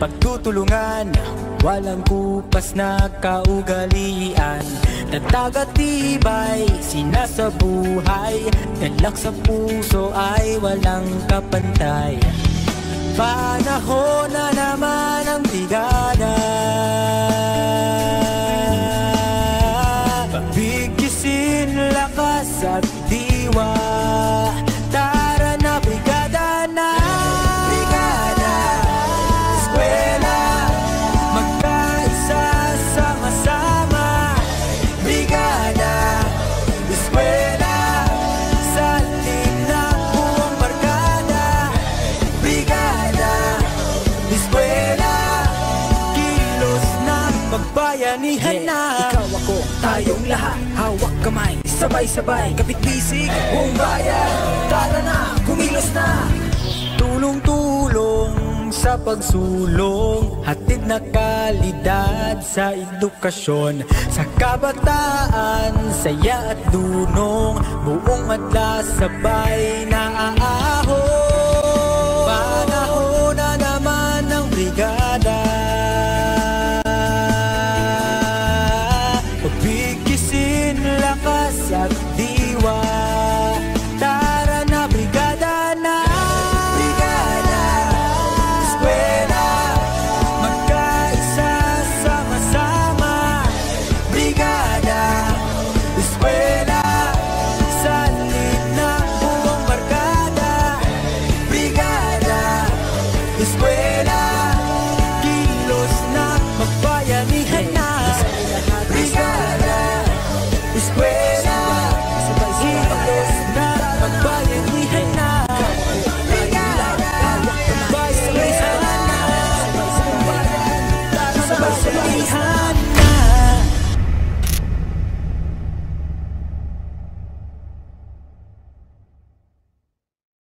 pagtutulungan, walang kupas na kaugalian. Tatag at tibay, sinasabuhay, galak sa puso ay walang kapantay. Panahon na naman ang brigada, pagbigkisin lakas at diwa. Tara na brigada na, brigada, eskwela, magkaisa sama-sama. Brigada, eskwela, sa atin na buong barkada. Brigada, eskwela, kilos ng pagbayanihan na. Ikaw ako, tayong lahat, hawak kamay, sabay-sabay, kapit-bisig, buong bayan. Tara na, kumilos na. Tulong-tulong sa pagsulong, hatid na kalidad sa edukasyon. Sa kabataan, saya at dunong, buong madla sabay na